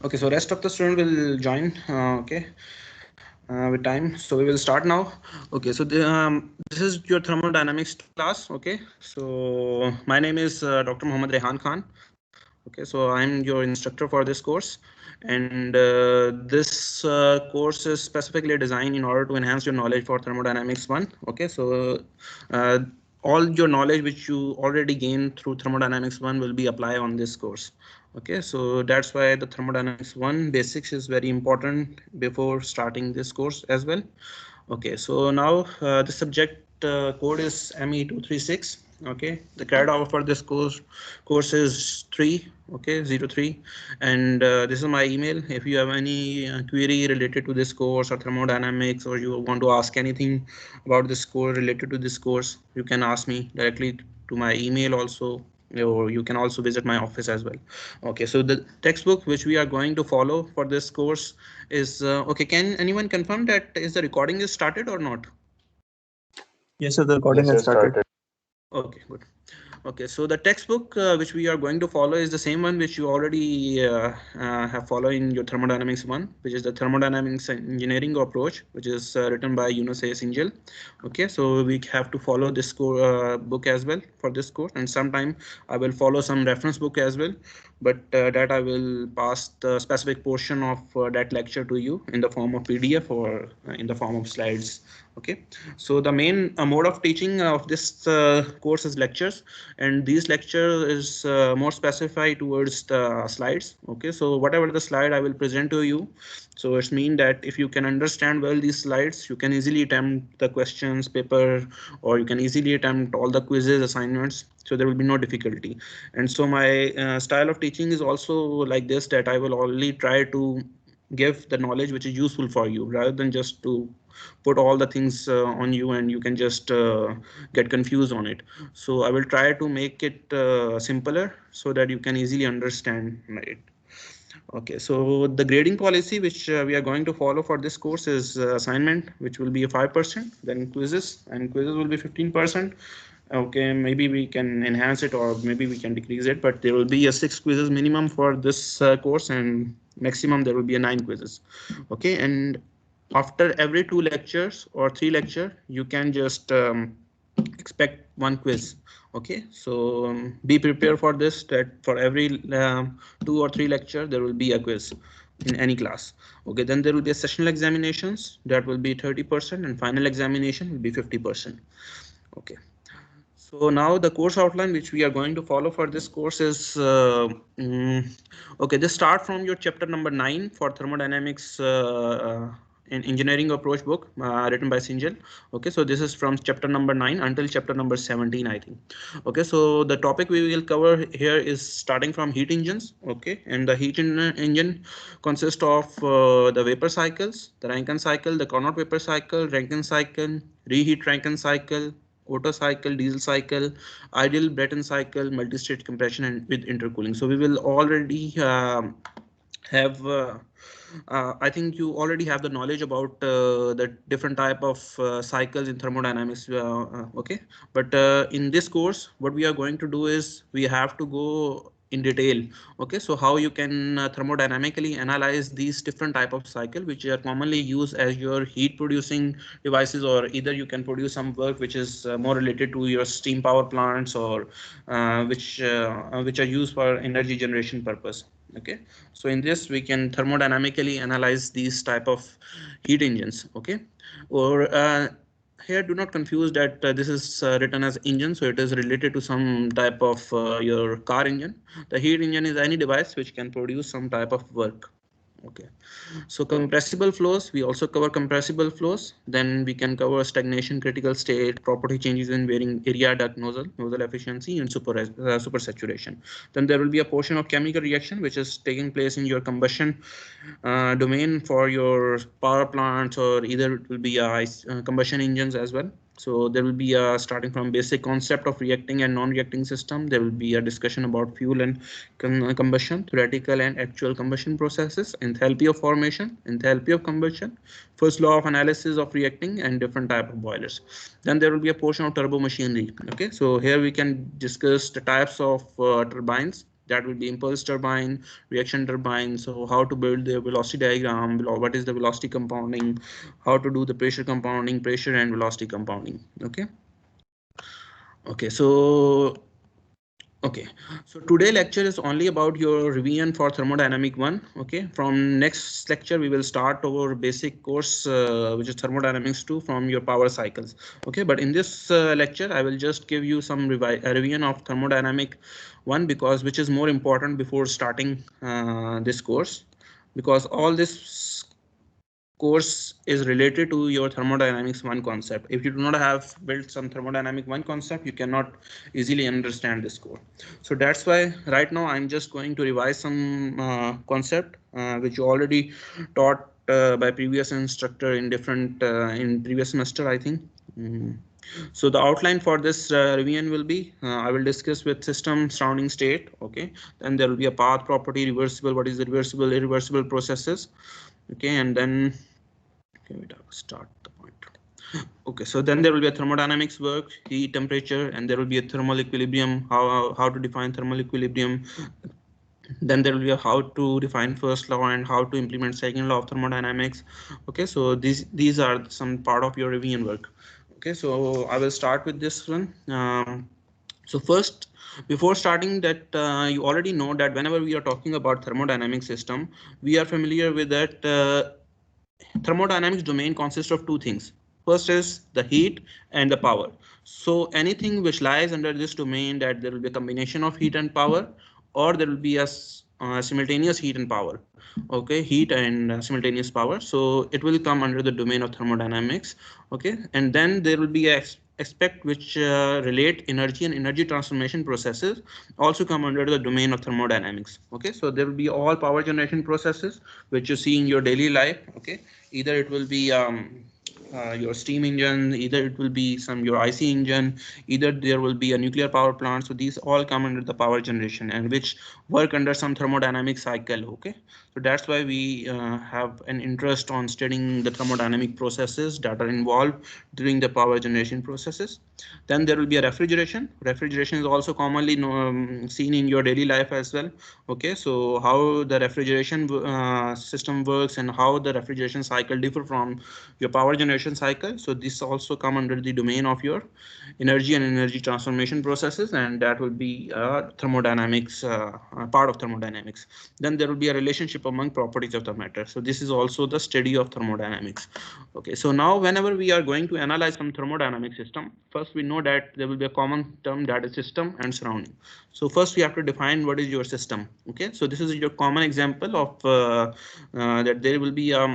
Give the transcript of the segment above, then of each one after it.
Okay, so rest of the student will join. Okay, with time. So we will start now. Okay, so this is your thermodynamics class. Okay, so my name is Dr. Mohammad Rehan Khan. Okay, so I'm your instructor for this course, and this course is specifically designed in order to enhance your knowledge for thermodynamics 1. Okay, so uh, all your knowledge which you already gained through thermodynamics 1 will be applied on this course. Okay, so that's why the thermodynamics 1 basics is very important before starting this course as well. Okay, so now the subject code is ME236. Okay, the credit hour for this course is 3. Okay, 03, and this is my email. If you have any query related to this course or thermodynamics, or you want to ask anything about this course related to this course, you can ask me directly to my email also, or you can also visit my office as well. Okay, so the textbook which we are going to follow for this course is okay. Can anyone confirm that is the recording is started or not? Yes, sir, the recording Yes, has sir, started. started. Okay, good. Okay, so the textbook which we are going to follow is the same one which you already have followed in your thermodynamics 1, which is the thermodynamics engineering approach, which is written by Yunus A. Singhal. Okay, so we have to follow this book as well for this course, and sometime I will follow some reference book as well, but that I will pass the specific portion of that lecture to you in the form of PDF or in the form of slides. Okay, so the main mode of teaching of this course is lectures, and these lecture is more specified towards the slides. Okay, so whatever the slide I will present to you, so it's mean that if you can understand well these slides, you can easily attempt the questions paper, or you can easily attempt all the quizzes assignments, so there will be no difficulty. And so my style of teaching is also like this, that I will only try to give the knowledge which is useful for you, rather than just to put all the things on you and you can just get confused on it. So I will try to make it simpler so that you can easily understand it. Okay, so the grading policy which we are going to follow for this course is assignment, which will be a 5%, then quizzes, and quizzes will be 15%. Okay, maybe we can enhance it or maybe we can decrease it, but there will be a 6 quizzes minimum for this course, and maximum there will be a 9 quizzes. Okay, and after every 2 lectures or 3 lecture, you can just expect 1 quiz. Okay, so be prepared for this, that for every 2 or 3 lecture there will be a quiz in any class. Okay, then there will be a sessional examinations, that will be 30%, and final examination will be 50%. Okay, so now the course outline which we are going to follow for this course is okay, this start from your chapter number 9 for thermodynamics in engineering approach book written by Singhal. Okay, so this is from chapter number 9 until chapter number 17, I think. Okay, so the topic we will cover here is starting from heat engines. Okay, and the engine consists of the vapor cycles, the Rankine cycle, the Carnot vapor cycle, Rankine cycle, reheat Rankine cycle, Otto cycle, diesel cycle, ideal Brayton cycle, multi-stage compression, and with intercooling. So we will already have I think you already have the knowledge about the different type of cycles in thermodynamics. Okay, but in this course what we are going to do is we have to go in detail. Okay, so how you can thermodynamically analyze these different type of cycle which are commonly used as your heat producing devices, or either you can produce some work which is more related to your steam power plants, or which are used for energy generation purpose. Okay, so in this we can thermodynamically analyze these type of heat engines. Okay, or here do not confuse that this is written as engine, so it is related to some type of your car engine. The heat engine is any device which can produce some type of work. Okay, so compressible flows, we also cover compressible flows. Then we can cover stagnation, critical state, property changes in varying area, duct nozzle efficiency, and supersaturation. Then there will be a portion of chemical reaction which is taking place in your combustion domain for your power plants, or either it will be combustion engines as well. So there will be a starting from basic concept of reacting and non-reacting system. There will be a discussion about fuel and combustion, theoretical and actual combustion processes, enthalpy of formation, enthalpy of combustion, first law of analysis of reacting, and different type of boilers. Then there will be a portion of turbo machinery. Okay, so here we can discuss the types of turbines, that will be impulse turbine, reaction turbine. So how to build the velocity diagram, what is the velocity compounding, how to do the pressure compounding, pressure and velocity compounding. Okay. Okay, okay, so today lecture is only about your revision for thermodynamic 1. Okay, from next lecture we will start our basic course which is thermodynamics 2 from your power cycles. Okay, but in this lecture I will just give you some revision of thermodynamic 1 because which is more important before starting this course, because all this course is related to your thermodynamics 1 concept. If you do not have built some thermodynamic 1 concept, you cannot easily understand this course. So that's why right now I'm just going to revise some concept which you already taught by previous instructor in different in previous semester, I think. So the outline for this revision will be I will discuss with system surrounding state. Okay, then there will be a path property, reversible, what is the reversible, irreversible processes. Okay, and then okay, wait, I'll start the point. Okay, so then there will be a thermodynamics work, heat, temperature, and there will be a thermal equilibrium, how to define thermal equilibrium. Then there will be a how to define first law and how to implement second law of thermodynamics. Okay, so these are some part of your revision work. Okay, so I will start with this one. So first, before starting that, you already know that whenever we are talking about thermodynamic system, we are familiar with that thermodynamics domain consists of two things. First is the heat and the power. So anything which lies under this domain, that there will be a combination of heat and power, or there will be a simultaneous heat and power. Okay, heat and simultaneous power. So it will come under the domain of thermodynamics. Okay, and then there will be a aspect which relate energy and energy transformation processes also come under the domain of thermodynamics. Okay, so there will be all power generation processes which you see in your daily life. Okay, either it will be your steam engine, either it will be some your IC engine, either there will be a nuclear power plant. So these all come under the power generation and which work under some thermodynamic cycle. Okay, so that's why we have an interest on studying the thermodynamic processes that are involved during the power generation processes. Then there will be a refrigeration. Refrigeration is also commonly seen in your daily life as well. Okay, so how the refrigeration system works and how the refrigeration cycle differ from your power generation cycle. So this also come under the domain of your energy and energy transformation processes, and that will be thermodynamics, part of thermodynamics. Then there will be a relationship among properties of the matter. So this is also the study of thermodynamics. Okay, so now whenever we are going to analyze some thermodynamic system, first we know that there will be a common term, that is system and surrounding. So first we have to define what is your system. Okay, so this is your common example of that there will be a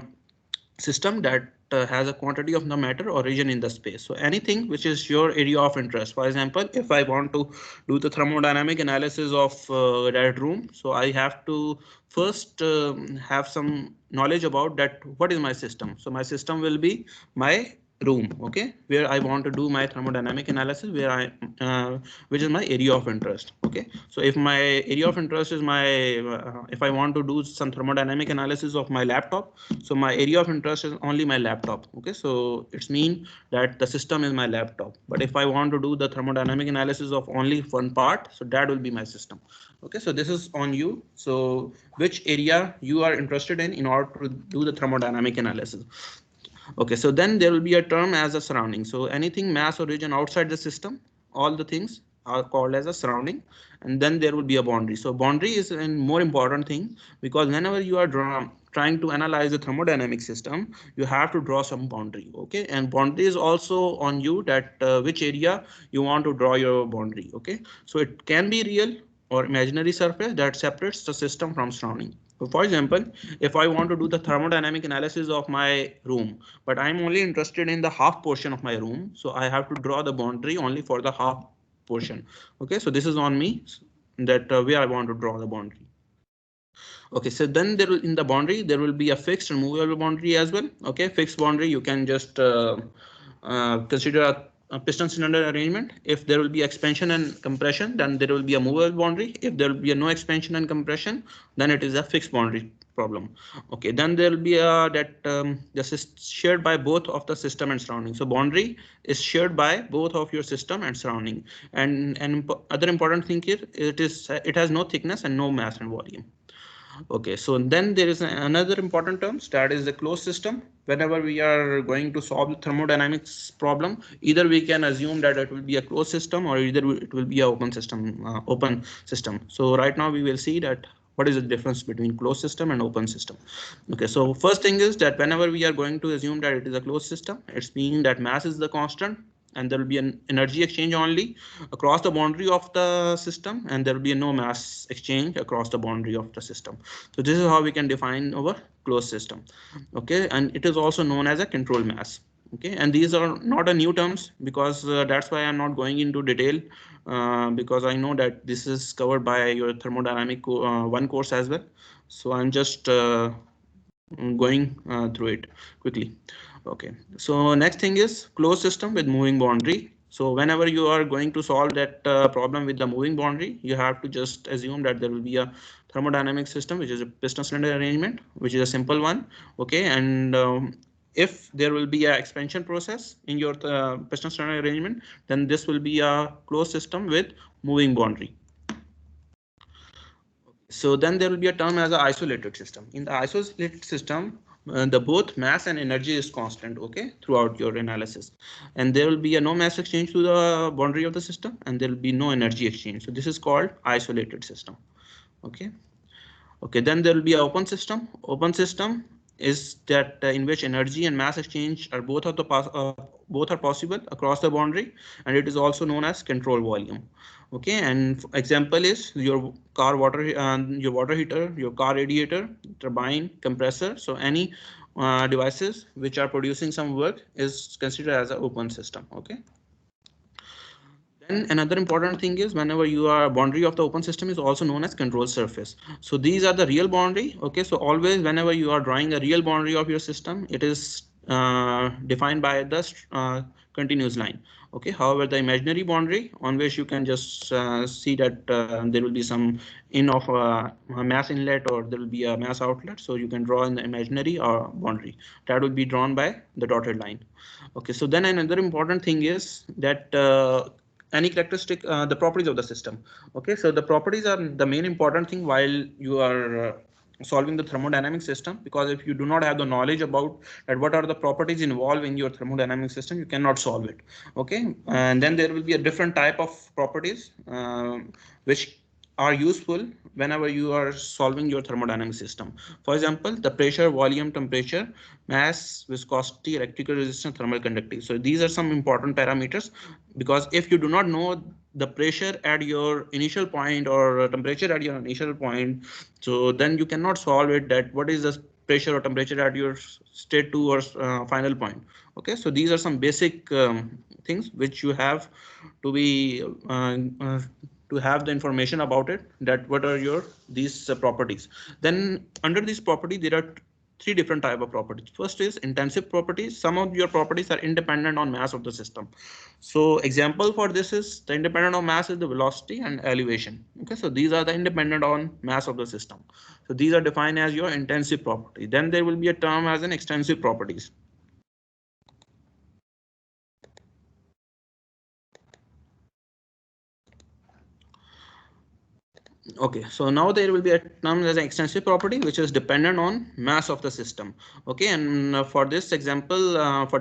system that has a quantity of the matter or region in the space. So anything which is your area of interest. For example, if I want to do the thermodynamic analysis of that room, so I have to first have some knowledge about that what is my system. So my system will be my room. Okay, where I want to do my thermodynamic analysis, where I which is my area of interest. Okay, so if my area of interest is my if I want to do some thermodynamic analysis of my laptop, so my area of interest is only my laptop. Okay, so it's mean that the system is my laptop. But if I want to do the thermodynamic analysis of only one part, so that will be my system. Okay, so this is on you. So which area you are interested in order to do the thermodynamic analysis. Okay, so then there will be a term as a surrounding. So anything mass or region outside the system, all the things are called as a surrounding, and then there will be a boundary. So boundary is a more important thing because whenever you are trying to analyze the thermodynamic system, you have to draw some boundary. Okay, and boundary is also on you, that which area you want to draw your boundary. Okay, so it can be real or imaginary surface that separates the system from surrounding. So for example, if I want to do the thermodynamic analysis of my room, but I'm only interested in the half portion of my room, so I have to draw the boundary only for the half portion. Okay, so this is on me, that where I want to draw the boundary. Okay, so then there will, in the boundary there will be a fixed and movable boundary as well. Okay, fixed boundary you can just consider a piston cylinder arrangement. If there will be expansion and compression, then there will be a movable boundary. If there will be a no expansion and compression, then it is a fixed boundary. problem. Okay, then there will be this is shared by both of the system and surrounding. So boundary is shared by both of your system and surrounding. And other important thing here, it has no thickness and no mass and volume. Okay, so then there is another important term, that is the closed system. Whenever we are going to solve the thermodynamics problem, either we can assume that it will be a closed system or either it will be a open system. So right now we will see that what is the difference between closed system and open system. Okay, so first thing is that whenever we are going to assume that it is a closed system, it's meaning that mass is the constant and there will be an energy exchange only across the boundary of the system, and there will be no mass exchange across the boundary of the system. So this is how we can define our closed system. Okay, and it is also known as a control mass. Okay, and these are not a new terms, because that's why I'm not going into detail, because I know that this is covered by your thermodynamic one course as well. So I'm just going through it quickly. Okay, so next thing is closed system with moving boundary. So whenever you are going to solve that problem with the moving boundary, you have to just assume that there will be a thermodynamic system, which is a piston cylinder arrangement, which is a simple one. Okay, and if there will be a expansion process in your piston cylinder arrangement, then this will be a closed system with moving boundary. So then there will be a term as an isolated system. In the isolated system, the both mass and energy is constant, okay, throughout your analysis, and there will be a no mass exchange to the boundary of the system, and there will be no energy exchange. So this is called isolated system. Okay. Okay, then there will be an open system. Open system is that in which energy and mass exchange are both are possible across the boundary, and it is also known as control volume. Okay, and example is your your water heater, your car radiator, turbine, compressor. So any devices which are producing some work is considered as an open system. Okay. Then another important thing is whenever you are boundary of the open system is also known as control surface. So these are the real boundary. Okay, so always whenever you are drawing a real boundary of your system, it is defined by the continuous line. Okay, however, the imaginary boundary on which you can just see that there will be some in of a mass inlet or there will be a mass outlet. So you can draw an imaginary or boundary that will be drawn by the dotted line. Okay, so then another important thing is that any characteristic, the properties of the system. Okay, so the properties are the main important thing while you are solving the thermodynamic system, because if you do not have the knowledge about that what are the properties involved in your thermodynamic system, you cannot solve it. Okay, and then there will be a different type of properties which are useful whenever you are solving your thermodynamic system. For example, the pressure, volume, temperature, mass, viscosity, electrical resistance, thermal conductivity. So these are some important parameters, because if you do not know the pressure at your initial point or temperature at your initial point, so then you cannot solve it that what is the pressure or temperature at your state 2 or final point. Okay, so these are some basic things which you have to be to have the information about it, that what are your these properties. Then under this property there are three different type of properties. First is intensive properties. Some of your properties are independent on mass of the system. So example for this is the independent on mass is the velocity and elevation. Okay, so these are the independent on mass of the system. So these are defined as your intensive property. Then there will be a term as an extensive properties. Okay, so now there will be a term as an extensive property which is dependent on mass of the system. Okay, and for this example, for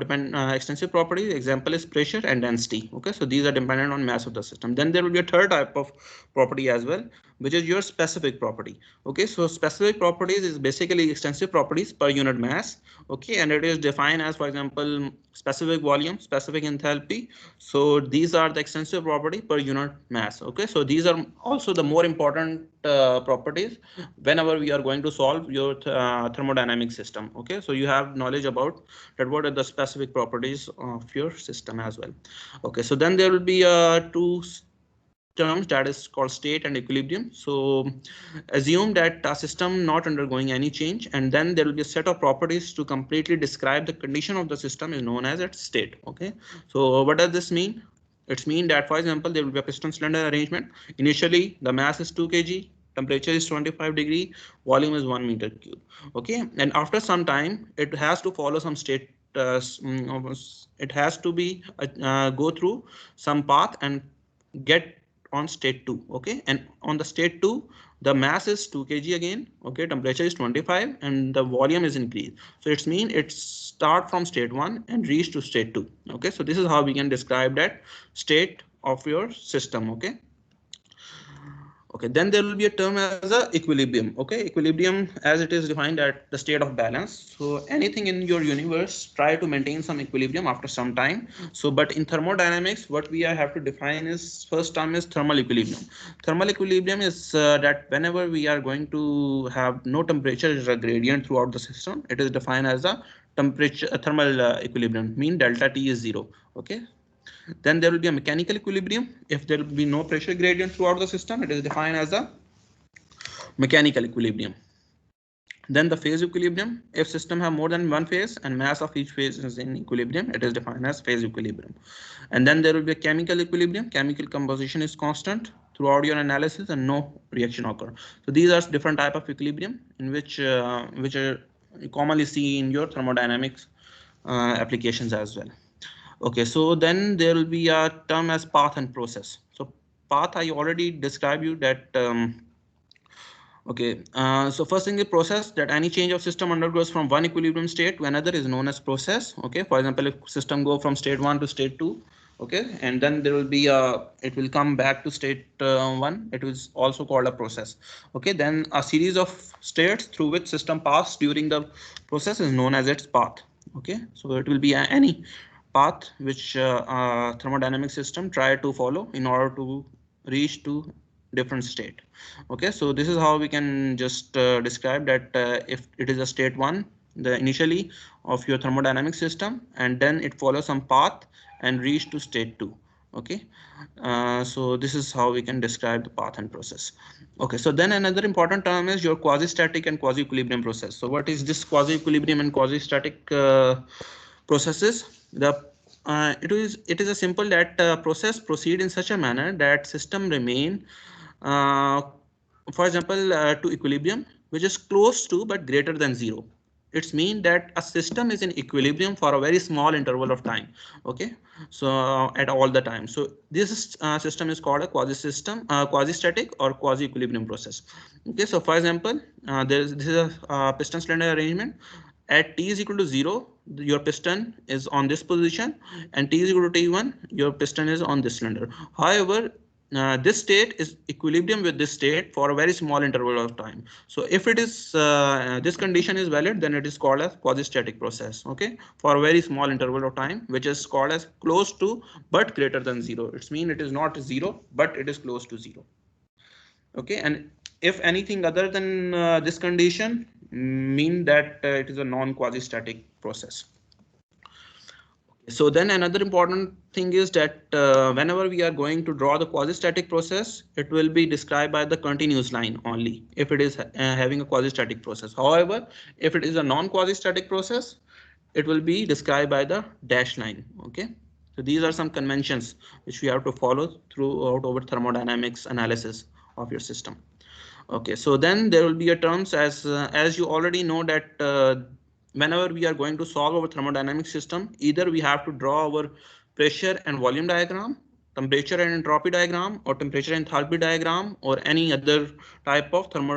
extensive property, example is pressure and density. Okay, so these are dependent on mass of the system. Then there will be a third type of property as well, which is your specific property. Okay, so specific properties is basically extensive properties per unit mass. Okay, and it is defined as, for example, specific volume, specific enthalpy. So these are the extensive property per unit mass. Okay, so these are also the more important properties whenever we are going to solve your thermodynamic system. Okay, so you have knowledge about that what are the specific properties of your system as well. Okay, so then there will be two terms, that is called state and equilibrium. So assume that a system not undergoing any change, and then there will be a set of properties to completely describe the condition of the system is known as its state. Okay, so what does this mean? It's mean that, for example, there will be a piston cylinder arrangement. Initially the mass is 2 kg, temperature is 25 degree, volume is 1 meter cube. Okay, and after some time it has to follow some state, it has to be go through some path and get on state 2. Okay, and on the state 2 the mass is 2 kg again. Okay, temperature is 25 and the volume is increased, so it's mean it start from state 1 and reach to state 2. Okay, so this is how we can describe that state of your system. Okay. Okay, then there will be a term as a equilibrium. Okay, equilibrium as it is defined at the state of balance. So anything in your universe try to maintain some equilibrium after some time. So but in thermodynamics, what we have to define is first term is thermal equilibrium. Thermal equilibrium is that whenever we are going to have no temperature is a gradient throughout the system, it is defined as a temperature thermal equilibrium, mean delta T is 0. Okay, then there will be a mechanical equilibrium. If there will be no pressure gradient throughout the system, it is defined as a mechanical equilibrium. Then the phase equilibrium. If system have more than one phase and mass of each phase is in equilibrium, it is defined as phase equilibrium. And then there will be a chemical equilibrium. Chemical composition is constant throughout your analysis and no reaction occur. So these are different type of equilibrium in which are commonly see in your thermodynamics applications as well. Okay, so then there will be a term as path and process. So path I already described you that. Okay, so first thing is process, that any change of system undergoes from one equilibrium state to another is known as process. Okay, for example, if system go from state 1 to state 2, okay, and then there will be a, it will come back to state 1, it is also called a process. Okay, then a series of states through which system pass during the process is known as its path. Okay, so it will be any path which thermodynamic system try to follow in order to reach to different state. Okay, so this is how we can just describe that if it is a state 1 the initially of your thermodynamic system, and then it follows some path and reach to state 2. Okay, so this is how we can describe the path and process. Okay, so then another important term is your quasi-static and quasi-equilibrium process. So what is this quasi-equilibrium and quasi-static processes? The it is a simple that process proceed in such a manner that system remain uh, for example to equilibrium which is close to but greater than 0. It's mean that a system is in equilibrium for a very small interval of time. Okay, so at all the time. So this system is called a quasi system, quasi static or quasi equilibrium process. Okay, so for example this is a piston cylinder arrangement. At t is equal to 0 your piston is on this position, and t is equal to t1 your piston is on this cylinder. However, this state is equilibrium with this state for a very small interval of time. So if it is this condition is valid, then it is called as quasi-static process. Okay, for a very small interval of time, which is called as close to but greater than 0. It's mean it is not 0, but it is close to 0. Okay, and if anything other than this condition, mean that it is a non-quasi-static process. So then another important thing is that whenever we are going to draw the quasi-static process, it will be described by the continuous line only if it is having a quasi-static process. However, if it is a non-quasi-static process, it will be described by the dash line. Okay, so these are some conventions which we have to follow throughout our thermodynamics analysis of your system. Okay, so then there will be a terms as you already know that whenever we are going to solve our thermodynamic system, either we have to draw our pressure and volume diagram, temperature and entropy diagram, or temperature and enthalpy diagram, or any other type of thermo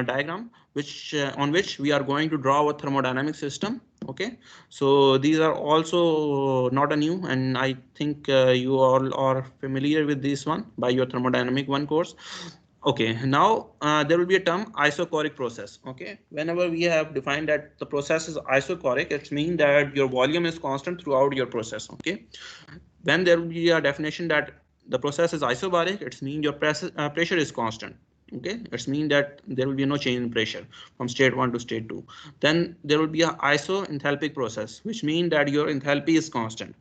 diagram which on which we are going to draw our thermodynamic system. Okay, so these are also not a new, and I think you all are familiar with this one by your thermodynamic 1 course. Okay, now there will be a term isochoric process. Okay, whenever we have defined that the process is isochoric, it means that your volume is constant throughout your process. Okay, when there will be a definition that the process is isobaric, it means your pressure is constant. Okay, it's mean that there will be no change in pressure from state 1 to state 2. Then there will be a isothalpic process, which means that your enthalpy is constant.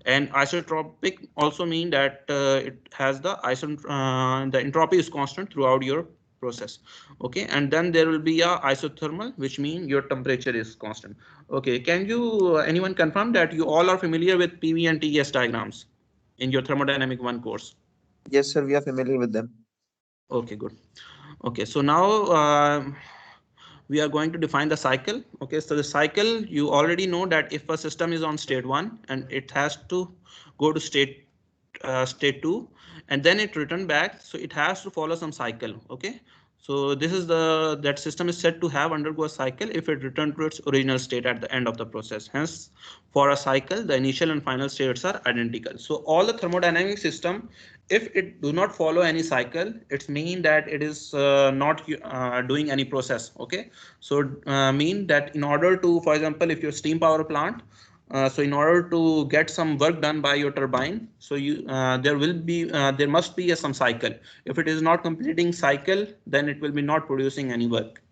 And isotropic also mean that it has the entropy is constant throughout your process. Okay, and then there will be a isothermal, which means your temperature is constant. Okay, can you anyone confirm that you all are familiar with PV and TS diagrams in your thermodynamic 1 course? Yes, sir, we are familiar with them. Okay, good. Okay, so now we are going to define the cycle. Okay, so the cycle, you already know that if a system is on state 1 and it has to go to state 2 and then it return back, so it has to follow some cycle. Okay, so this is that system is said to have undergo a cycle if it return to its original state at the end of the process. Hence, for a cycle, the initial and final states are identical. So all the thermodynamic system, if it do not follow any cycle, it's mean that it is not doing any process. Okay, so mean that in order to, for example, if your steam power plant, so in order to get some work done by your turbine, so there must be some cycle. If it is not completing cycle, then it will be not producing any work.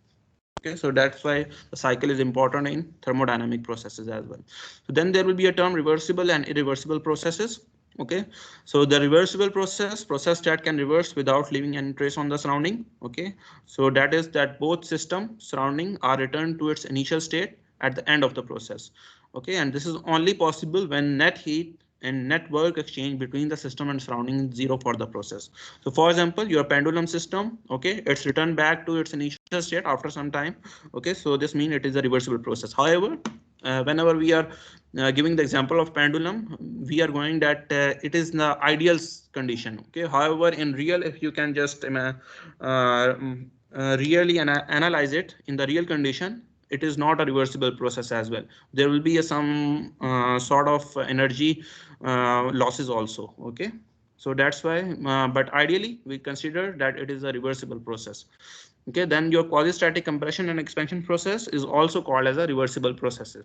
Okay, so that's why the cycle is important in thermodynamic processes as well. So then there will be a term reversible and irreversible processes. Okay, so the reversible process that can reverse without leaving any trace on the surrounding. Okay, so that is that both system surrounding are returned to its initial state at the end of the process. Okay, and this is only possible when net heat and net work exchange between the system and surrounding is zero for the process. So for example, your pendulum system, okay, it's returned back to its initial state after some time. Okay, so this means it is a reversible process. However, whenever we are giving the example of pendulum, we are going that it is the ideal condition. Okay, however, in real, if you can just really analyze it in the real condition, it is not a reversible process as well. There will be some sort of energy losses also. Okay, so that's why, but ideally we consider that it is a reversible process. Okay, then your quasi-static compression and expansion process is also called as a reversible process.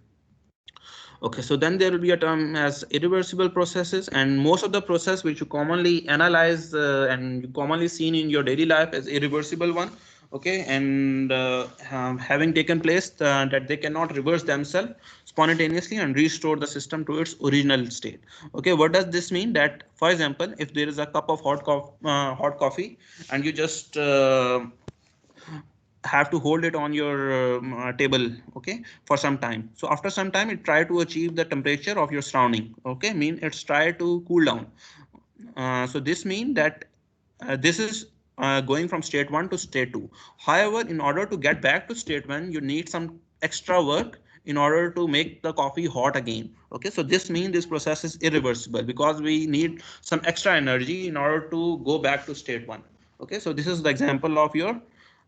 Okay, so then there will be a term as irreversible processes, and most of the process which you commonly analyze and you commonly seen in your daily life as irreversible one. Okay, and having taken place that they cannot reverse themselves spontaneously and restore the system to its original state. Okay, what does this mean? That, for example, if there is a cup of hot coffee and you just have to hold it on your table, okay, for some time. So after some time it try to achieve the temperature of your surrounding. Okay, mean it's try to cool down. So this mean that this is going from state 1 to state 2. However, in order to get back to state 1, you need some extra work in order to make the coffee hot again. Okay, so this means this process is irreversible because we need some extra energy in order to go back to state 1. Okay, so this is the example of your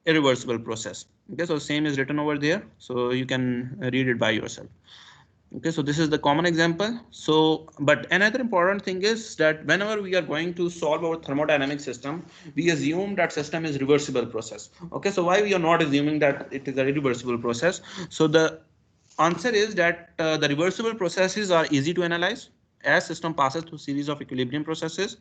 irreversible process. Okay, so same is written over there, so you can read it by yourself. Okay, so this is the common example. So, but another important thing is that whenever we are going to solve our thermodynamic system, we assume that system is reversible process. Okay, so why we are not assuming that it is a irreversible process? So the answer is that the reversible processes are easy to analyze as system passes through series of equilibrium processes.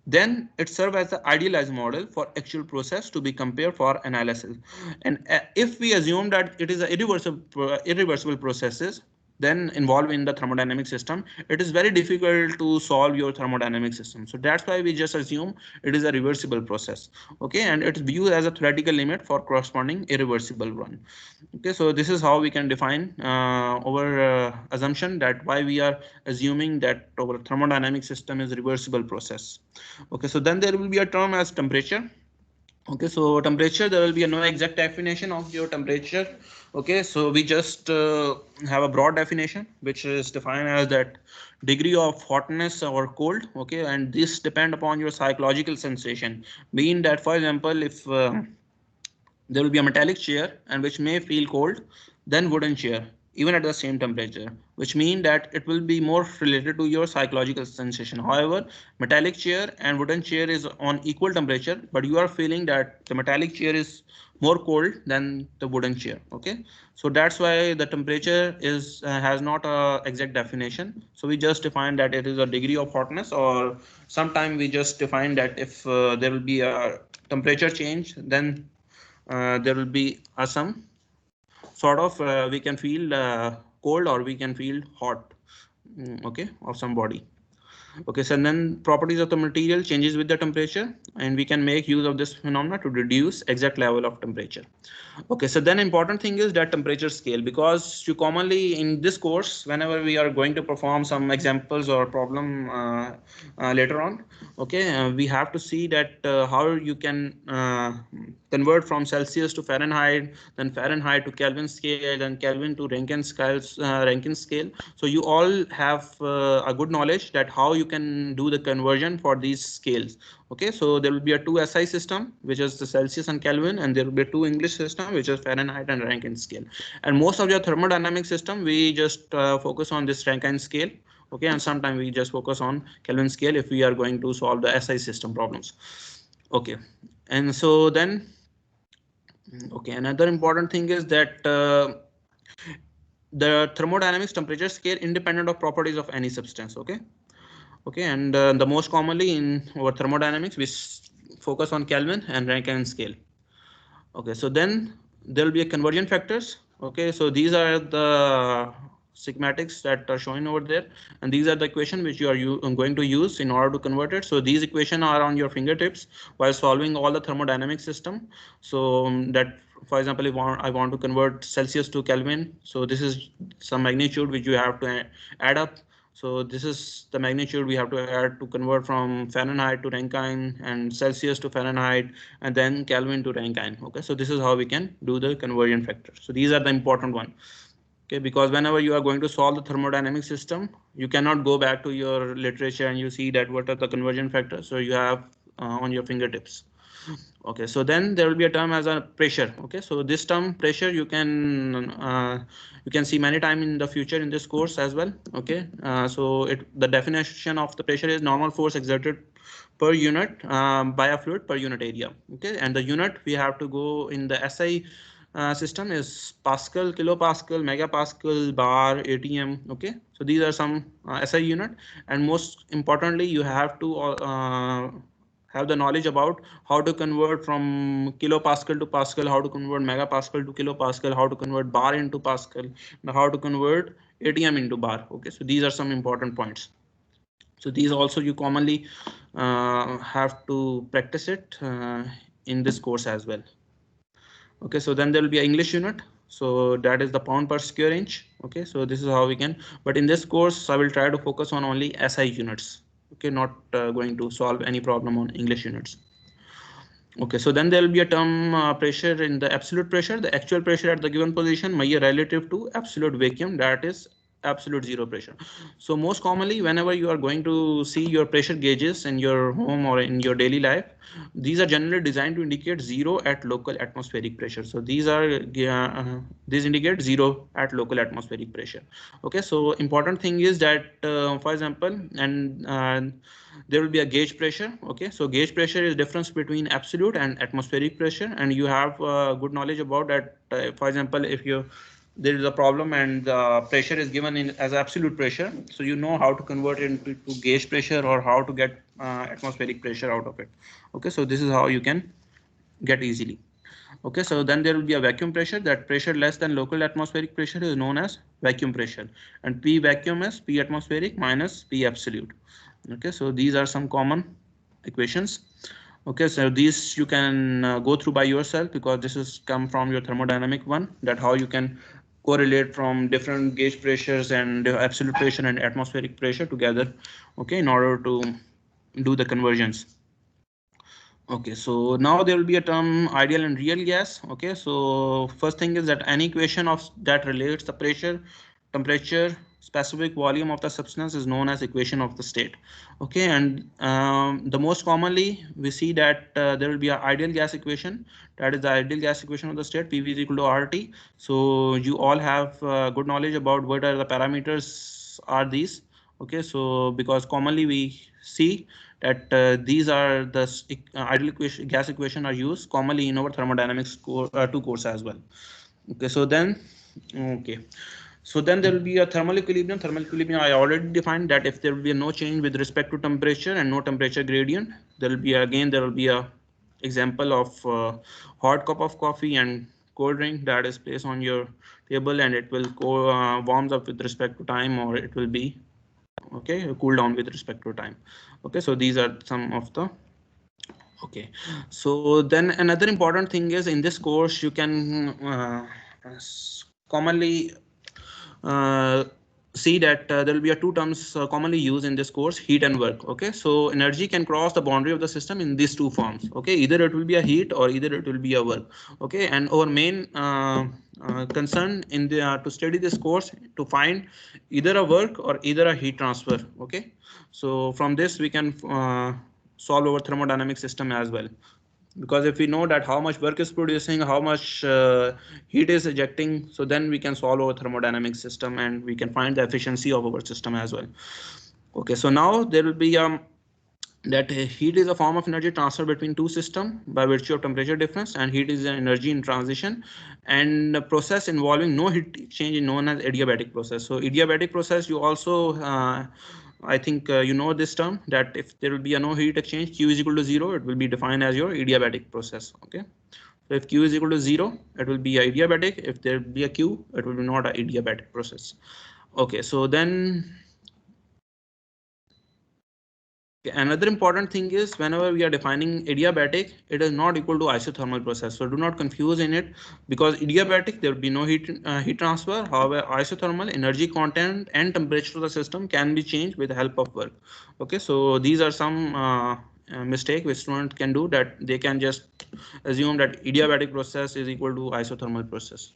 Then it serves as the idealized model for actual process to be compared for analysis. And if we assume that it is a irreversible processes, then involved in the thermodynamic system, it is very difficult to solve your thermodynamic system. So that's why we just assume it is a reversible process. Okay, and it's viewed as a theoretical limit for corresponding irreversible one. Okay, so this is how we can define our assumption that why we are assuming that our thermodynamic system is reversible process. Okay, so then there will be a term as temperature. Okay, so temperature, there will be no exact definition of your temperature. Okay, so we just have a broad definition which is defined as that degree of hotness or cold. Okay, and this depend upon your psychological sensation. Mean that, for example, if there will be a metallic chair and which may feel cold than wooden chair even at the same temperature, which mean that it will be more related to your psychological sensation. However, metallic chair and wooden chair is on equal temperature, but you are feeling that the metallic chair is more cold than the wooden chair. Okay, so that's why the temperature is has not a exact definition. So we just define that it is a degree of hotness, or sometime we just define that if there will be a temperature change, then there will be some sort of we can feel cold or we can feel hot. Okay, of some body. Okay, so then properties of the material changes with the temperature, and we can make use of this phenomena to reduce exact level of temperature. Okay, so then important thing is that temperature scale, because you commonly in this course, whenever we are going to perform some examples or problem later on, okay, we have to see that how you can convert from Celsius to Fahrenheit, then Fahrenheit to Kelvin scale, then Kelvin to Rankine scale. Rankine scale. So you all have a good knowledge that how you can do the conversion for these scales. Okay, so there will be a two SI system, which is the Celsius and Kelvin, and there will be a two English system, which is Fahrenheit and Rankine scale. And most of your thermodynamic system, we just focus on this Rankine scale. Okay, and sometimes we just focus on Kelvin scale if we are going to solve the SI system problems. Okay, and so then, okay, another important thing is that the thermodynamics temperature scale independent of properties of any substance. Okay, okay, and the most commonly in our thermodynamics we focus on Kelvin and Rankine scale. Okay, so then there will be a conversion factors. Okay, so these are the schematics that are showing over there, and these are the equation which you are going to use in order to convert it. So these equation are on your fingertips while solving all the thermodynamic system. So that, for example, if I want to convert Celsius to Kelvin, so this is some magnitude which you have to add up. So this is the magnitude we have to add to convert from Fahrenheit to Rankine and Celsius to Fahrenheit and then Kelvin to Rankine. Okay, so this is how we can do the conversion factor. So these are the important one. Okay, because whenever you are going to solve the thermodynamic system, you cannot go back to your literature and you see that what are the conversion factors. So you have on your fingertips. Okay, so then there will be a term as a pressure. Okay, so this term pressure you can see many time in the future in this course as well. Okay, so the definition of the pressure is normal force exerted per unit by a fluid per unit area. Okay, and the unit we have to go in the SI system is Pascal, kilopascal, megapascal, bar, ATM. Okay, so these are some SI unit, and most importantly, you have to have the knowledge about how to convert from kilopascal to Pascal, how to convert megapascal to kilopascal, how to convert bar into Pascal, how to convert ATM into bar. Okay, so these are some important points. So these also you commonly have to practice it in this course as well. Okay, so then there will be an English unit. So that is the pound per square inch. Okay, so this is how we can, but in this course, I will try to focus on only SI units. Okay, not going to solve any problem on English units. Okay, so then there will be a term pressure in the absolute pressure, the actual pressure at the given position measure relative to absolute vacuum, that is absolute zero pressure. So most commonly whenever you are going to see your pressure gauges in your home or in your daily life, these are generally designed to indicate zero at local atmospheric pressure. So these indicate zero at local atmospheric pressure. Okay, so important thing is that for example, and there will be a gauge pressure. Okay, so gauge pressure is difference between absolute and atmospheric pressure, and you have good knowledge about that. For example, if you there is a problem and the pressure is given in as absolute pressure, so you know how to convert it into to gauge pressure or how to get atmospheric pressure out of it. Okay, so this is how you can get easily. Okay, so then there will be a vacuum pressure. That pressure less than local atmospheric pressure is known as vacuum pressure, and P vacuum is P atmospheric minus P absolute. Okay, so these are some common equations. Okay, so these you can go through by yourself because this is come from your thermodynamic one, that how you can correlate from different gauge pressures and absolute pressure and atmospheric pressure together. Okay, in order to do the conversions. Okay, so now there will be a term ideal and real gas. Okay, so first thing is that any equation of that relates the pressure, temperature, specific volume of the substance is known as equation of the state. Okay, and the most commonly we see that there will be an ideal gas equation. That is the ideal gas equation of the state, PV is equal to RT. So you all have good knowledge about what are the parameters are these. Okay, so because commonly we see that these are the ideal gas equation are used commonly in our thermodynamics two course as well. Okay, so then okay, so then there will be a thermal equilibrium. Thermal equilibrium I already defined that if there will be no change with respect to temperature and no temperature gradient, there will be again there will be a example of hot cup of coffee and cold drink that is placed on your table and it will go warms up with respect to time, or it will be okay, cool down with respect to time. Okay, so these are some of the. Okay, so then another important thing is in this course you can commonly see that there will be a two terms commonly used in this course, heat and work. Okay, so energy can cross the boundary of the system in these two forms. Okay, either it will be a heat or either it will be a work. Okay, and our main concern in the to study this course to find either a work or either a heat transfer. Okay, so from this we can solve our thermodynamic system as well, because if we know that how much work is producing, how much heat is ejecting, so then we can solve our thermodynamic system and we can find the efficiency of our system as well. Okay, so now there will be that heat is a form of energy transfer between two systems by virtue of temperature difference, and heat is an energy in transition, and a process involving no heat exchange is known as adiabatic process. So adiabatic process, you also I think you know this term, that if there will be a no heat exchange, Q is equal to 0, it will be defined as your adiabatic process. Okay, so if Q is equal to 0, it will be adiabatic. If there will be a Q, it will be not an adiabatic process. Okay, so then another important thing is whenever we are defining adiabatic, it is not equal to isothermal process. So do not confuse in it, because adiabatic there will be no heat transfer. However, isothermal energy content and temperature of the system can be changed with the help of work. Okay, so these are some mistake which student can do, that they can just assume that adiabatic process is equal to isothermal process.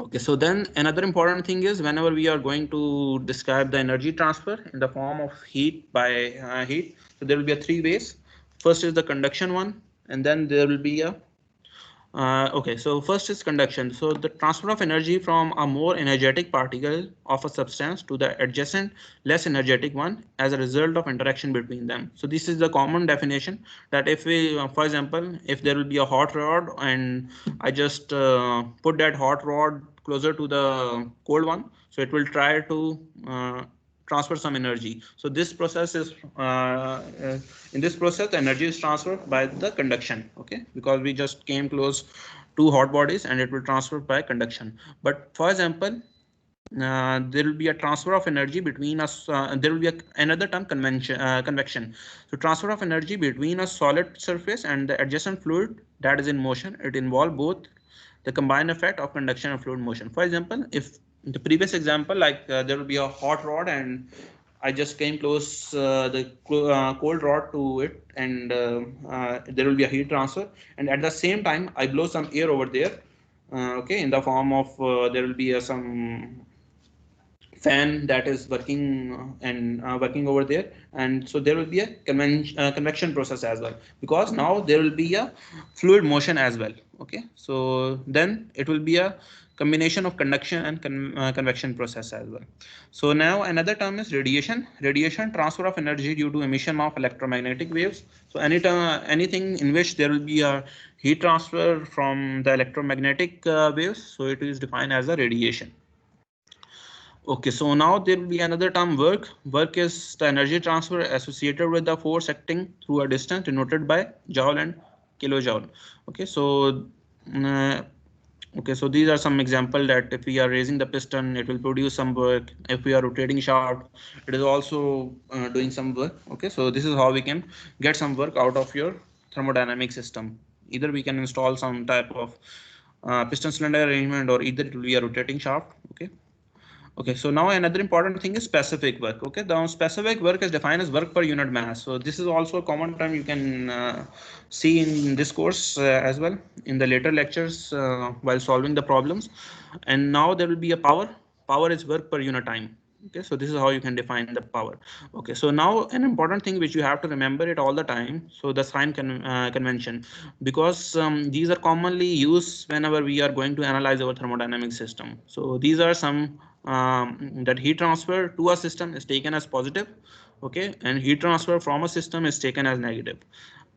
Okay, so then another important thing is whenever we are going to describe the energy transfer in the form of heat by heat, so there will be a three ways. First is the conduction one, and then there will be a okay, so first is conduction. So the transfer of energy from a more energetic particle of a substance to the adjacent less energetic one as a result of interaction between them. So this is the common definition, that if we, for example, if there will be a hot rod and I just put that hot rod closer to the cold one, so it will try to transfer some energy. So this process is in this process the energy is transferred by the conduction. Okay, because we just came close to hot bodies and it will transfer by conduction. But for example, there will be a transfer of energy between us. There will be another term, convection. So transfer of energy between a solid surface and the adjacent fluid that is in motion. It involves both the combined effect of conduction and fluid motion. For example, if the previous example, like there will be a hot rod and I just came close the cold rod to it, and there will be a heat transfer, and at the same time I blow some air over there. Okay, in the form of there will be some fan that is working and working over there, and so there will be a convection process as well, because now there will be a fluid motion as well. Okay, so then it will be a combination of conduction and convection process as well. So now another term is radiation transfer of energy due to emission of electromagnetic waves. So anything in which there will be a heat transfer from the electromagnetic waves, so it is defined as a radiation. Okay, so now there will be another term, work. Work is the energy transfer associated with the force acting through a distance denoted by joule and kilojoule. Okay, so okay, so these are some example that if we are raising the piston, it will produce some work. If we are rotating shaft, it is also doing some work. Okay, so this is how we can get some work out of your thermodynamic system. Either we can install some type of piston cylinder arrangement, or either it will be a rotating shaft. Okay. Okay, so now another important thing is specific work. Okay, the specific work is defined as work per unit mass. So this is also a common term you can see in this course as well in the later lectures while solving the problems. And now there will be a power. Power is work per unit time. Okay, so this is how you can define the power. Okay, so now an important thing which you have to remember it all the time. So the sign convention, because these are commonly used whenever we are going to analyze our thermodynamic system. So these are some that heat transfer to a system is taken as positive. Okay, and heat transfer from a system is taken as negative.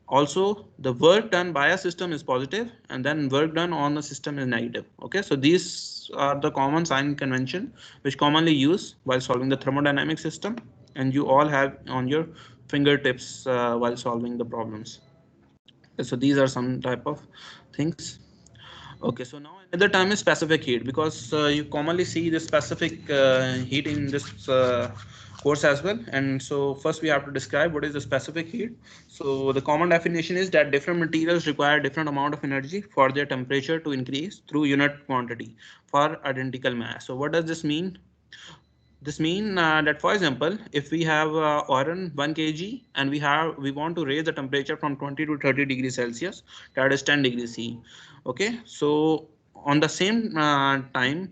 Also, the work done by a system is positive, and then work done on the system is negative. Okay, so these are the common sign convention which commonly used while solving the thermodynamic system, and you all have on your fingertips while solving the problems. So these are some type of things. Okay, so now Another term is specific heat, because you commonly see the specific heat in this course as well. And so first we have to describe what is the specific heat. So the common definition is that different materials require different amount of energy for their temperature to increase through unit quantity for identical mass. So what does this mean? This means that, for example, if we have iron 1 kg and we want to raise the temperature from 20 to 30 degrees Celsius, that is 10 degrees C. Okay, so on the same time,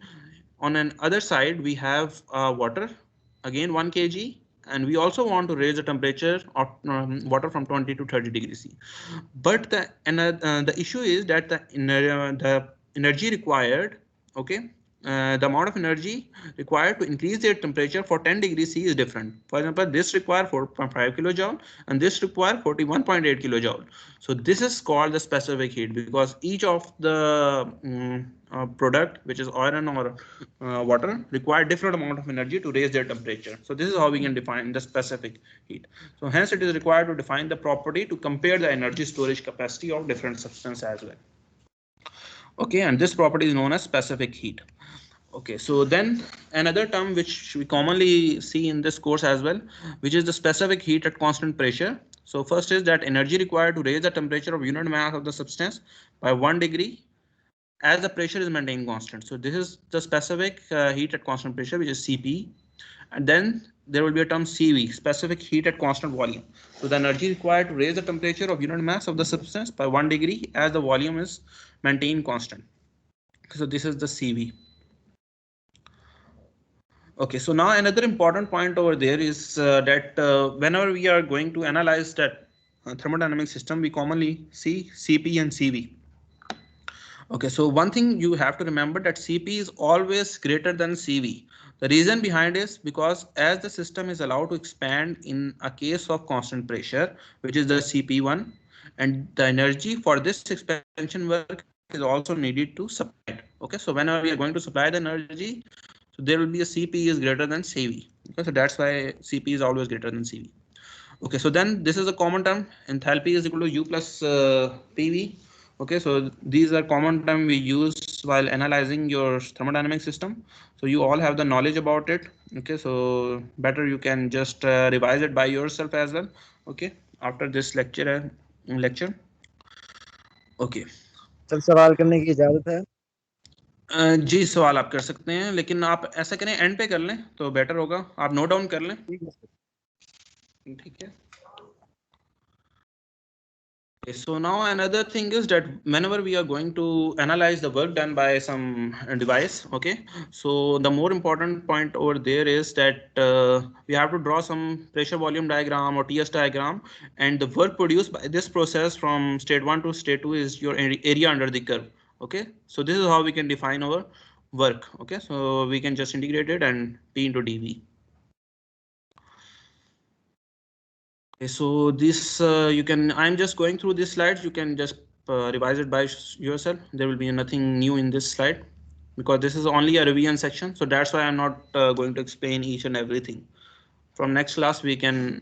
on an other side we have water, again 1 kg, and we also want to raise the temperature of water from 20 to 30 degrees C. But the issue is that the energy required, okay, the amount of energy required to increase their temperature for 10 degrees C is different. For example, this require 4.5 kilojoule and this require 41.8 kilojoule. So this is called the specific heat, because each of the product, which is iron or water, require different amount of energy to raise their temperature. So this is how we can define the specific heat. So hence it is required to define the property to compare the energy storage capacity of different substance as well. Okay, and this property is known as specific heat. Okay, so then another term which we commonly see in this course as well, which is the specific heat at constant pressure. So first is that energy required to raise the temperature of unit mass of the substance by 1 degree as the pressure is maintained constant. So this is the specific heat at constant pressure, which is Cp. And then there will be a term Cv, specific heat at constant volume. So the energy required to raise the temperature of unit mass of the substance by 1 degree as the volume is maintained constant. So this is the Cv. Okay, so now another important point over there is that whenever we are going to analyze that thermodynamic system, we commonly see Cp and Cv. Okay, so one thing you have to remember that Cp is always greater than Cv. The reason behind is because as the system is allowed to expand in a case of constant pressure, which is the Cp1, and the energy for this expansion work is also needed to supply it. Okay, so whenever we are going to supply the energy, so there will be a Cp is greater than Cv. Okay, so that's why Cp is always greater than Cv. Okay, so then this is a common term, enthalpy is equal to U plus PV. Okay, so these are common term we use while analyzing your thermodynamic system. So you all have the knowledge about it. Okay, so better you can just revise it by yourself as well. Okay, after this lecture. Okay. Sir सवाल करने की इजाजत है? जी सवाल आप कर सकते हैं, लेकिन आप ऐसा करें एंड पे कर लें तो बेटर होगा, आप नोट डाउन कर लें. ठीक है. Okay, so now another thing is that whenever we are going to analyze the work done by some device, okay, so the more important point over there is that we have to draw some pressure volume diagram or TS diagram, and the work produced by this process from state 1 to state 2 is your area under the curve. Okay, so this is how we can define our work. Okay, so we can just integrate it and P into dV. Okay, so this you can, I'm just going through these slides, you can just revise it by yourself. There will be nothing new in this slide because this is only a revision section, so that's why I'm not going to explain each and everything. From next class we can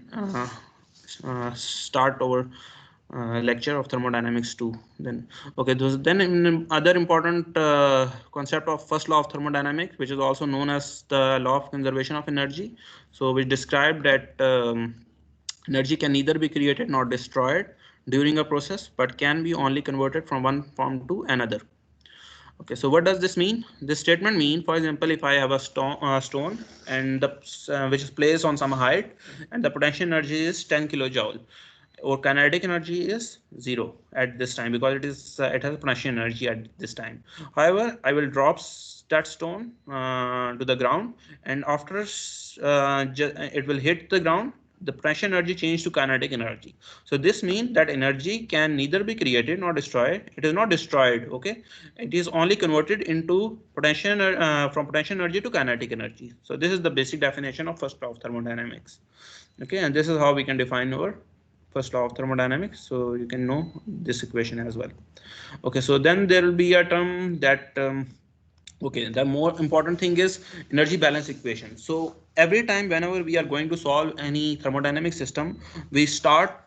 start our lecture of thermodynamics 2. Then okay, then other important concept of first law of thermodynamics, which is also known as the law of conservation of energy. So we described that energy can neither be created nor destroyed during a process, but can be only converted from one form to another. Okay, so what does this mean? This statement mean, for example, if I have a stone and which is placed on some height, and the potential energy is 10 kilojoule, or kinetic energy is 0 at this time because it has potential energy at this time. However, I will drop that stone to the ground, and after it will hit the ground, the potential energy change to kinetic energy. So this means that energy can neither be created nor destroyed. It is not destroyed. Okay, it is only converted into potential from potential energy to kinetic energy. So this is the basic definition of first law of thermodynamics. Okay, and this is how we can define our first law of thermodynamics. So you can know this equation as well. Okay, so then there will be a term that okay, the more important thing is energy balance equation. So every time whenever we are going to solve any thermodynamic system, we start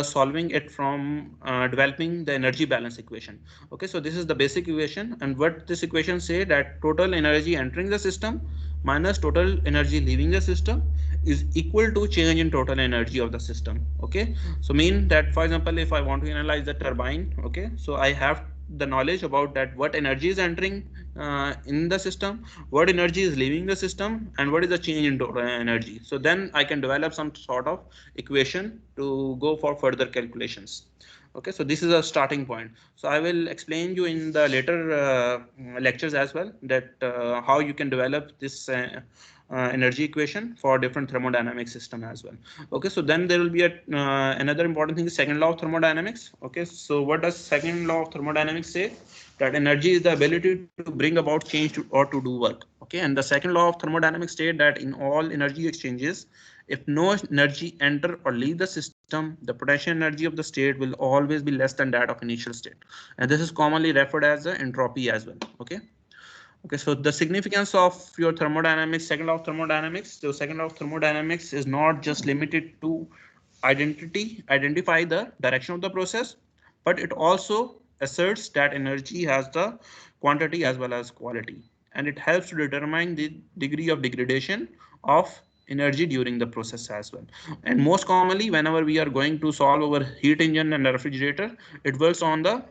solving it from developing the energy balance equation. Okay, so this is the basic equation, and what this equation say that total energy entering the system minus total energy leaving the system is equal to change in total energy of the system. Okay, so mean that, for example, if I want to analyze the turbine, okay, so I have the knowledge about that what energy is entering in the system, what energy is leaving the system, and what is the change in total energy. So then I can develop some sort of equation to go for further calculations. Okay, so this is a starting point. So I will explain you in the later lectures as well that how you can develop this energy equation for different thermodynamic system as well. Okay, so then there will be a another important thing is second law of thermodynamics. Okay, so what does second law of thermodynamics say? That energy is the ability to bring about change to, or to do work. Okay, and the second law of thermodynamics state that in all energy exchanges, if no energy enter or leave the system, the potential energy of the state will always be less than that of initial state, and this is commonly referred as the entropy as well. Okay. Okay, so the significance of your thermodynamics, second law of thermodynamics. So second law of thermodynamics is not just limited to identify the direction of the process, but it also asserts that energy has the quantity as well as quality, and it helps to determine the degree of degradation of energy during the process as well. And most commonly, whenever we are going to solve our heat engine and a refrigerator, it works on the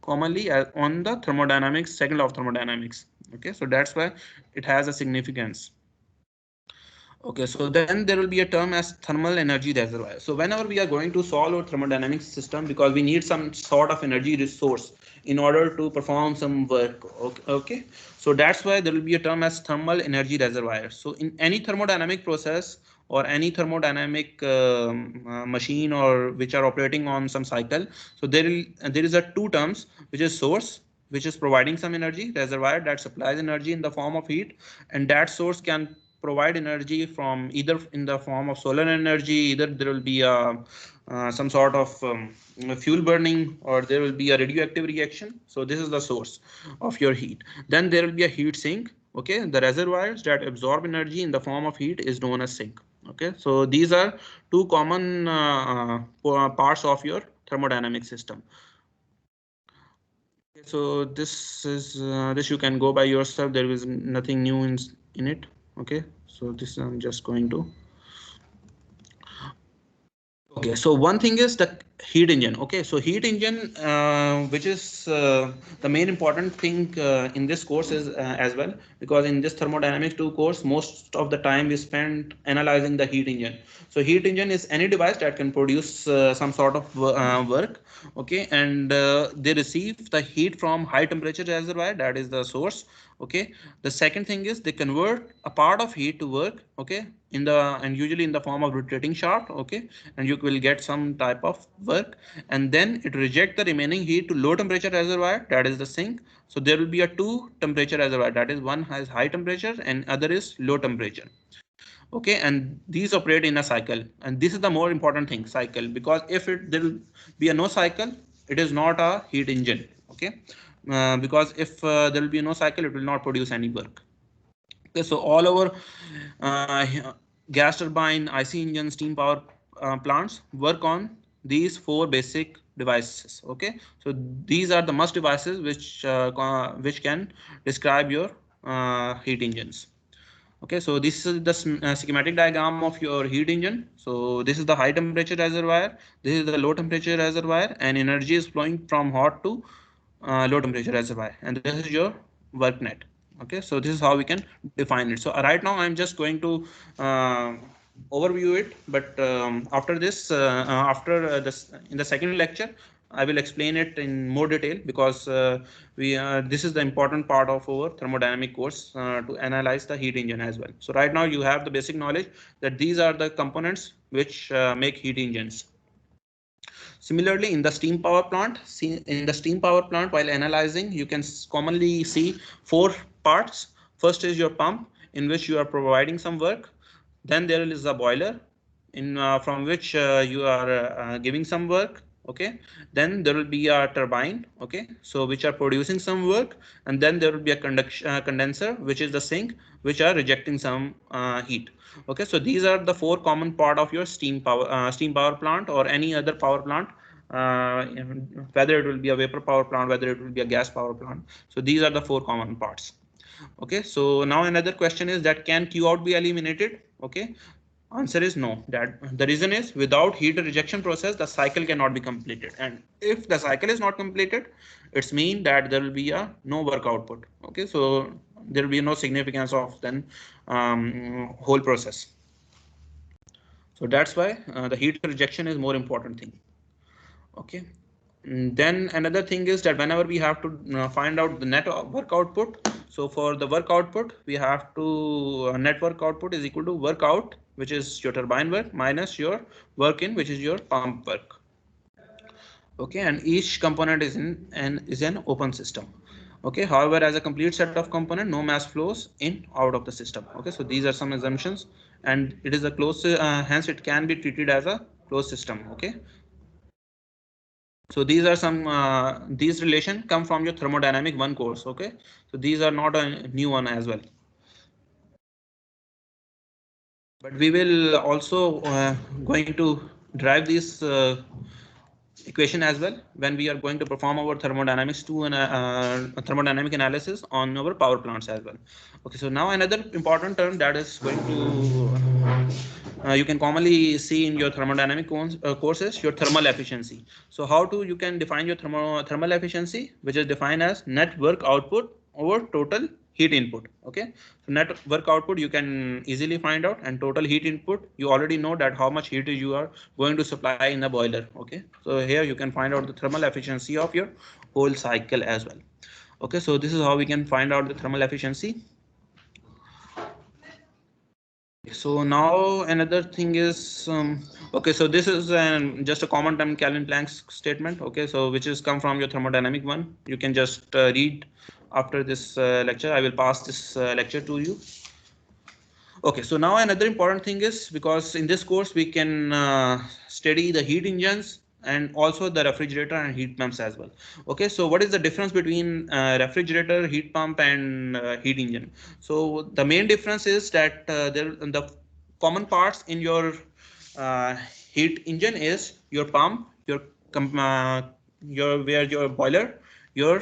commonly on the thermodynamics, second law of thermodynamics. Okay, so that's why it has a significance. Okay, so then there will be a term as thermal energy reservoir. So whenever we are going to solve a thermodynamic system, because we need some sort of energy resource in order to perform some work. Okay, okay. So that's why there will be a term as thermal energy reservoir. So in any thermodynamic process or any thermodynamic machine or which are operating on some cycle, so there is a two terms, which is source, which is providing some energy, reservoir that supplies energy in the form of heat, and that source can provide energy from either in the form of solar energy, either there will be some sort of fuel burning, or there will be a radioactive reaction. So this is the source of your heat. Then there will be a heat sink. Okay, the reservoirs that absorb energy in the form of heat is known as sink. Okay, so these are two common parts of your thermodynamic system. So this is this you can go by yourself. There is nothing new in it. Okay, so this I'm just going to. Okay, so one thing is the heat engine. Okay, so heat engine, which is the main important thing in this course is as well, because in this thermodynamics 2 course, most of the time we spend analyzing the heat engine. So heat engine is any device that can produce some sort of work. Okay, and they receive the heat from high temperature reservoir, that is the source. Okay, the second thing is they convert a part of heat to work. Okay, in the and usually in the form of rotating shaft. Okay, and you will get some type of work, and then it reject the remaining heat to low temperature reservoir, that is the sink. So there will be a two temperature reservoir, that is one has high temperature and other is low temperature. Okay, and these operate in a cycle, and this is the more important thing, cycle, because if it there will be a no cycle, it is not a heat engine. Okay, because if there will be no cycle, it will not produce any work. Okay, so all our gas turbine, IC engine, steam power plants work on these four basic devices. Okay, so these are the must devices which can describe your heat engines. Okay, so this is the schematic diagram of your heat engine. So this is the high temperature reservoir, this is the low temperature reservoir, and energy is flowing from hot to low temperature reservoir, and this is your work net. Okay, so this is how we can define it. So right now I'm just going to overview it, but after this after this in the second lecture I will explain it in more detail, because we this is the important part of our thermodynamic course to analyze the heat engine as well. So right now you have the basic knowledge that these are the components which make heat engines. Similarly, in the steam power plant, while analyzing, you can commonly see four parts. First is your pump, in which you are providing some work. Then there is a boiler, in from which you are giving some work. okay, then there will be a turbine, okay, so which are producing some work, and then there will be a condenser, which is the sink, which are rejecting some heat. Okay, so these are the four common part of your steam power plant or any other power plant, uh, whether it will be a vapor power plant, whether it will be a gas power plant. So these are the four common parts. Okay, so now another question is that can Q out be eliminated? Okay, answer is no. That the reason is without heat rejection process, the cycle cannot be completed. And if the cycle is not completed, it's mean that there will be a no work output. Okay, so there will be no significance of then whole process. So that's why the heat rejection is more important thing. Okay. Then another thing is that whenever we have to find out the net work output, so for the work output we have to net work output is equal to work out, which is your turbine work, minus your work in, which is your pump work. Okay, and each component is an open system. Okay, however, as a complete set of component, no mass flows in out of the system. Okay, so these are some assumptions, and it is a closed, hence it can be treated as a closed system. Okay, so these are some these relation come from your thermodynamic one course. Okay, so these are not a new one as well, but we will also going to drive this equation as well when we are going to perform our thermodynamics 2 and thermodynamic analysis on our power plants as well. Okay, so now another important term that is going to you can commonly see in your thermodynamic courses, your thermal efficiency. So how to you can define your thermal efficiency, which is defined as net work output over total heat input. Okay, so net work output you can easily find out, and total heat input you already know that how much heat you are going to supply in the boiler. Okay, so here you can find out the thermal efficiency of your whole cycle as well. Okay, so this is how we can find out the thermal efficiency. So now another thing is okay, so this is just a common term Calvin Planck's statement. Okay, so which is come from your thermodynamic one. You can just read after this lecture. I will pass this lecture to you. Okay, so now another important thing is because in this course we can study the heat engines and also the refrigerator and heat pumps as well. Okay, so what is the difference between refrigerator, heat pump, and heat engine? So the main difference is that the common parts in your uh, heat engine is your pump, your where your boiler, your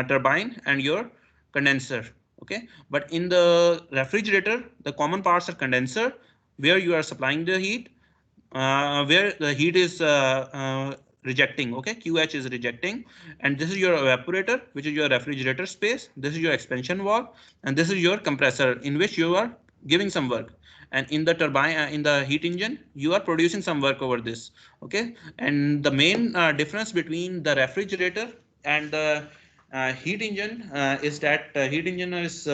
turbine, and your condenser. Okay, but in the refrigerator the common parts are condenser, where you are supplying the heat, where the heat is rejecting. Okay, QH is rejecting, and this is your evaporator, which is your refrigerator space. This is your expansion valve, and this is your compressor in which you are giving some work. And in the turbine, in the heat engine, you are producing some work over this. Okay, and the main difference between the refrigerator and the heat engine is that heat engine is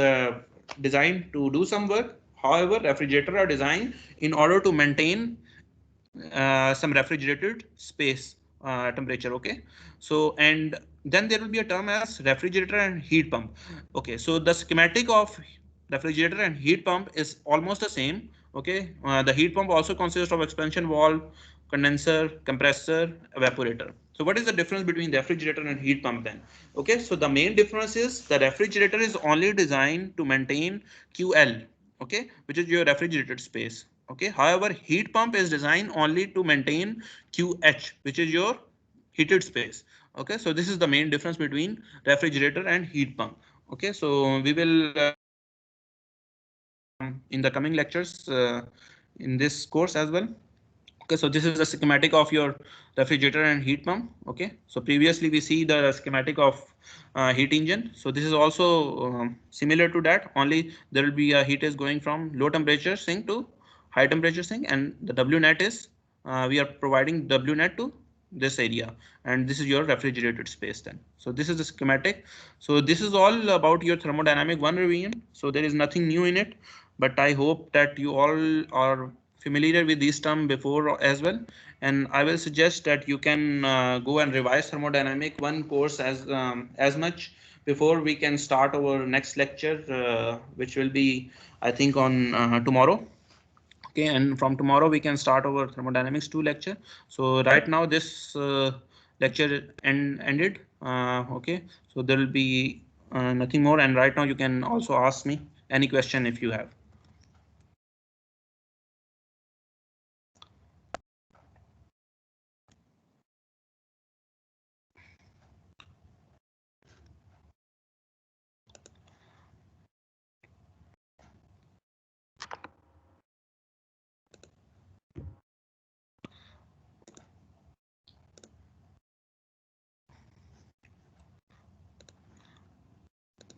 designed to do some work. However, refrigerator are designed in order to maintain some refrigerated space temperature. Okay, so and then there will be a term as refrigerator and heat pump. Okay, so the schematic of refrigerator and heat pump is almost the same. Okay, the heat pump also consists of expansion valve, condenser, compressor, evaporator. So what is the difference between refrigerator and heat pump then? Okay, so the main difference is the refrigerator is only designed to maintain QL, okay, which is your refrigerated space. Okay, however, heat pump is designed only to maintain QH, which is your heated space. Okay, so this is the main difference between refrigerator and heat pump. Okay, so we will in the coming lectures in this course as well. Okay, so this is the schematic of your refrigerator and heat pump. Okay, so previously we see the schematic of heat engine. So this is also similar to that, only there will be a heat is going from low temperature sink to high temperature sink, and the W net is we are providing W net to this area, and this is your refrigerated space then. So this is the schematic. So this is all about your thermodynamic one revision. So there is nothing new in it, but I hope that you all are familiar with this term before as well, and I will suggest that you can go and revise thermodynamic one course as much before we can start our next lecture, which will be I think on tomorrow. Okay, and from tomorrow we can start our thermodynamics 2 lecture. So right now this lecture ended. Okay, so there will be nothing more. And right now you can also ask me any question if you have.